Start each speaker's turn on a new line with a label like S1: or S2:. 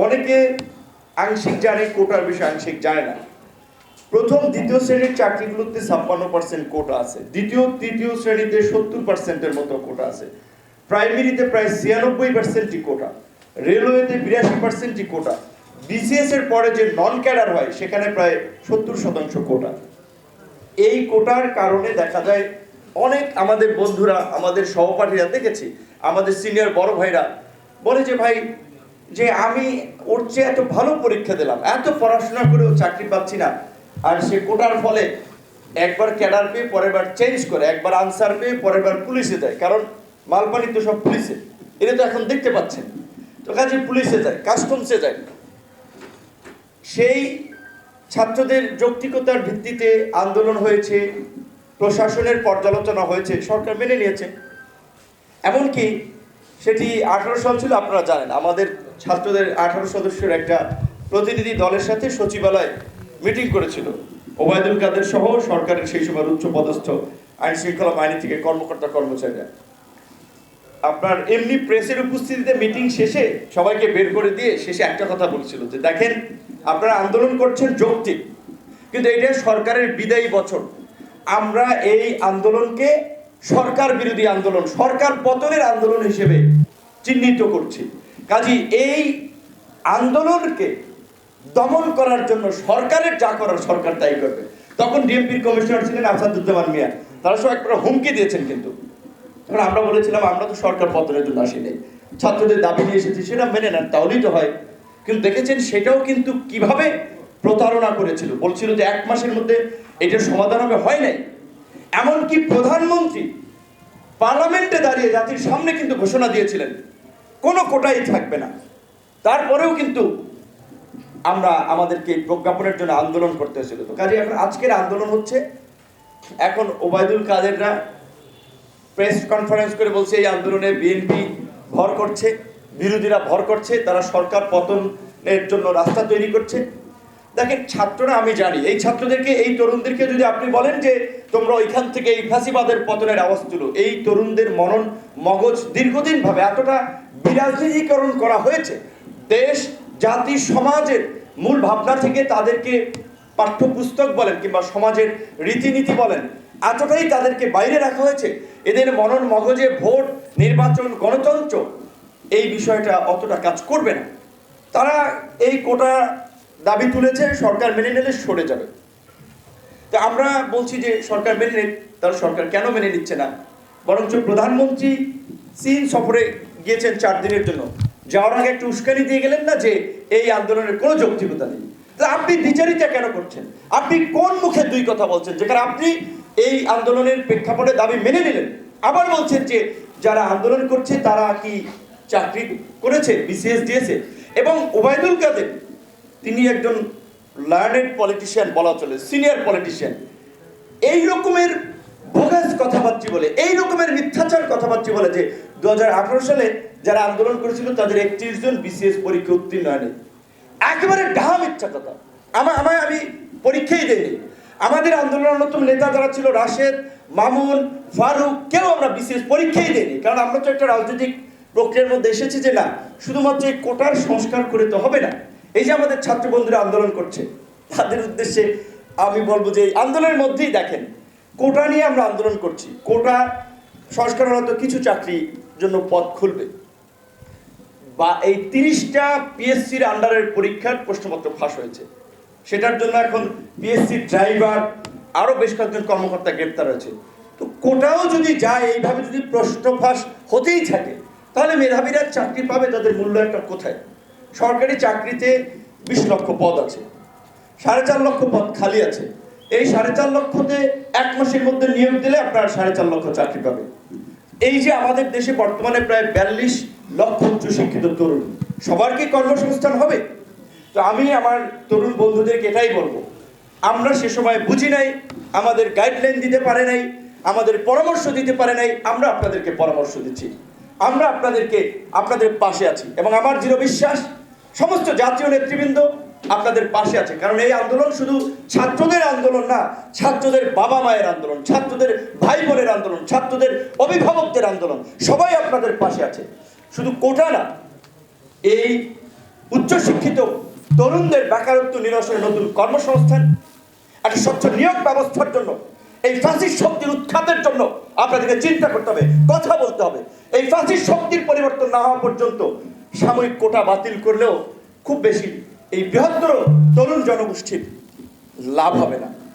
S1: অনেকে আংশিক জানে কোটার বিষয়ে, আংশিক জানে না। প্রথম দ্বিতীয় শ্রেণীর চাকরিগুলোতে 56% কোটা আছে, দ্বিতীয় তৃতীয় শ্রেণীতে 70%-এর মতো কোটা আছে, প্রাইমারিতে প্রায় 96%-ই কোটা, রেলওয়েতে 82%-ই কোটা, বিসিএস এর পরে যে নন ক্যাডার হয় সেখানে প্রায় 70% কোটা। এই কোটার কারণে দেখা যায় অনেক আমাদের বন্ধুরা, আমাদের সহপাঠীরা, দেখেছি আমাদের সিনিয়র বড় ভাইরা বলে যে ভাই, যে আমি ওর চেয়ে এত ভালো পরীক্ষা দিলাম, এত পড়াশোনা করেও চাকরি পাচ্ছি না, আর সে কোটার ফলে একবার ক্যাডার পেয়ে পরের বার চেঞ্জ করে, একবার আনসার পেয়ে পরের বার পুলিশে যায়, কারণ মালপানি তো সব পুলিশে, এটা তো এখন দেখতে পাচ্ছেন। তো কাজে পুলিশে যায়, কাস্টমসে যায়। সেই ছাত্রদের যৌক্তিকতার ভিত্তিতে আন্দোলন হয়েছে, প্রশাসনের পর্যালোচনা হয়েছে, সরকার মেনে নিয়েছে। এমনকি সেটি 18 সাল ছিল, আপনারা জানেন আমাদের ছাত্রদের 18 সদস্যের একটা প্রতিনিধি দলের সাথে সচিবালয় মিটিং করেছিল ওবায়দুল কাদের সহ সরকারের সেই সময় উচ্চ পদস্থ আইন শৃঙ্খলা বাহিনী থেকে কর্মকর্তা কর্মচারীরা। আপনার এমনি প্রেসের উপস্থিতিতে মিটিং শেষে সবাইকে বের করে দিয়ে শেষে একটা কথা বলছিল যে দেখেন, আপনারা আন্দোলন করছেন যৌক্তিক, কিন্তু এটা সরকারের বিদায়ী বছর, আমরা এই আন্দোলনকে সরকার বিরোধী আন্দোলন, সরকার পতনের আন্দোলন হিসেবে চিহ্নিত করছি। কাজী এই আন্দোলনকে দমন করার জন্য সরকারের যা করার সরকার তাই করবে। তখন ডিএমপির কমিশনার ছিলেন আসাদুজ্জামান মিয়া, তারা সব একটা হুমকি দিয়েছেন। কিন্তু তখন আমরা বলেছিলাম আমরা তো সরকার পতনের জন্য আসিনি, ছাত্রদের দাবি নিয়ে এসেছি, সেটা মেনে নেন, তাহলেই তো হয়। কিন্তু দেখেছেন সেটাও কিন্তু কিভাবে প্রতারণা করেছিল, বলছিল যে 1 মাসের মধ্যে এটার সমাধান হবে, হয় নাই। এমনকি প্রধানমন্ত্রী পার্লামেন্টে দাঁড়িয়ে জাতির সামনে কিন্তু ঘোষণা দিয়েছিলেন কোনো কোটাই থাকবে না। তারপরেও কিন্তু আমরা আমাদেরকে প্রজ্ঞাপনের জন্য আন্দোলন করতে হয়েছিল। তো কাজে এখন আজকের আন্দোলন হচ্ছে, এখন ওবায়দুল কাদেররা প্রেস কনফারেন্স করে বলছে এই আন্দোলনে বিএনপি ভর করছে, বিরোধীরা ভর করছে, তারা সরকার পতনের জন্য রাস্তা তৈরি করছে। দেখেন ছাত্ররা, আমি জানি এই ছাত্রদেরকে, এই তরুণদেরকে যদি আপনি বলেন যে তোমরা ওইখান থেকে এই ফাঁসিবাদের পতনের আওয়াজ তুলো, এই তরুণদের মনন মগজ দীর্ঘদিন ভাবে এতটা বিরাজনীতিকরণ করা হয়েছে, দেশ জাতি সমাজের মূল ভাবনা থেকে তাদেরকে পাঠ্যপুস্তক বলেন কিংবা সমাজের রীতিনীতি বলেন, এতটাই তাদেরকে বাইরে রাখা হয়েছে। এদের মনন মগজে ভোট, নির্বাচন, গণতন্ত্র এই বিষয়টা অতটা কাজ করবে না। তারা এই কোটা দাবি তুলেছে, সরকার মেনে নিলে সরে যাবে। তো আমরা বলছি যে সরকার মেনে নিক, তার সরকার কেন মেনে নিচ্ছে না? বরঞ্চ প্রধানমন্ত্রী চীন সফরে গিয়েছেন 4 দিনের জন্য, যাওয়ার আগে একটু উস্কানি দিয়ে গেলেন না যে এই আন্দোলনের কোনো যৌক্তিকতা নেই। আপনি দ্বিচারিতা কেন করছেন? আপনি কোন মুখে দুই কথা বলছেন, যেখানে আপনি এই আন্দোলনের প্রেক্ষাপটে দাবি মেনে নিলেন, আবার বলছেন যে যারা আন্দোলন করছে তারা কি চাকরি করেছে, বিসিএস দিয়েছে? এবং ওবায়দুল কাদের তিনি একজন লার্নেড পলিটিশিয়ান বলা চলে, সিনিয়র পলিটিশিয়ান, এই রকমের বোগাস কথাবার্তা বলে, এই রকমের মিথ্যাচার কথাবার্তা বলে যে 2018 সালে যারা আন্দোলন করেছিল তাদের 31 জন বিসিএস পরীক্ষা উত্তীর্ণ হয়নি। একেবারে ডাহা মিথ্যা কথা। আমি পরীক্ষাই দেয়নি। আমাদের আন্দোলনরত নেতা যারা ছিল, রাশেদ, মামুন, ফারুক, কেউ আমরা বিসিএস পরীক্ষাই দেয়নি, কারণ আমরা তো একটা রাজনৈতিক প্রক্রিয়ার মধ্যে এসেছি যে না, শুধুমাত্র এই কোটার সংস্কার করে তো হবে না। এই যে আমাদের ছাত্র বন্ধুরা আন্দোলন করছে, তাদের উদ্দেশ্যে আমি বলবো যে এই আন্দোলনের মধ্যেই দেখেন কোটা নিয়ে আমরা আন্দোলন করছি। কোটা সংস্কার হলে তো কিছু চাকরির জন্য পদ খুলবে, বা এই 30টা পিএসসির আন্ডারের পরীক্ষার প্রশ্নপত্র ফাঁস হয়েছে, সেটার জন্য এখন পিএসসি ড্রাইভার আরো বেশ কয়েকজন কর্মকর্তা গ্রেপ্তার হয়েছে। তো কোটাও যদি যায়, এইভাবে যদি প্রশ্ন ফাঁস হতেই থাকে, তাহলে মেধাবীরা চাকরি পাবে, তাদের মূল্য একটা কোথায়? সরকারি চাকরিতে 20 লক্ষ পদ আছে, 4.5 লক্ষ পদ খালি আছে। এই 4.5 লক্ষতে 1 মাসের মধ্যে নিয়োগ দিলে আপনার 4.5 লক্ষ চাকরি পাবে। এই যে আমাদের দেশে বর্তমানে প্রায় 42 লক্ষ উচ্চশিক্ষিত তরুণ, সবার কি কর্মসংস্থান হবে? তো আমি আমার তরুণ বন্ধুদেরকে এটাই বলবো, আমরা সে সময় বুঝি নাই, আমাদের গাইডলাইন দিতে পারে নাই, আমাদের পরামর্শ দিতে পারে নাই, আমরা আপনাদেরকে পরামর্শ দিচ্ছি, আমরা আপনাদের পাশে আছি। এবং আমার দৃঢ় বিশ্বাস সমস্ত জাতীয় নেতৃবৃন্দ আপনাদের পাশে আছে, কারণ এই আন্দোলন শুধু ছাত্রদের আন্দোলন না, ছাত্রদের বাবা মায়ের আন্দোলন, ছাত্রদের ভাই বোনের আন্দোলন, ছাত্রদের অভিভাবকদের আন্দোলন, সবাই আপনাদের পাশে আছে। শুধু কোটা না, এই উচ্চশিক্ষিত তরুণদের বেকারত্ব নিরসনে নতুন কর্মসংস্থান, একটা স্বচ্ছ নিয়োগ ব্যবস্থার জন্য, এই ফ্যাসিস্ট শক্তির উৎখাতের জন্য আপনাদেরকে চিন্তা করতে হবে, কথা বলতে হবে। এই ফ্যাসিস্ট শক্তির পরিবর্তন না হওয়া পর্যন্ত সাময়িক কোটা বাতিল করলেও খুব বেশি এই বৃহত্তর তরুণ জনগোষ্ঠীর লাভ হবে না।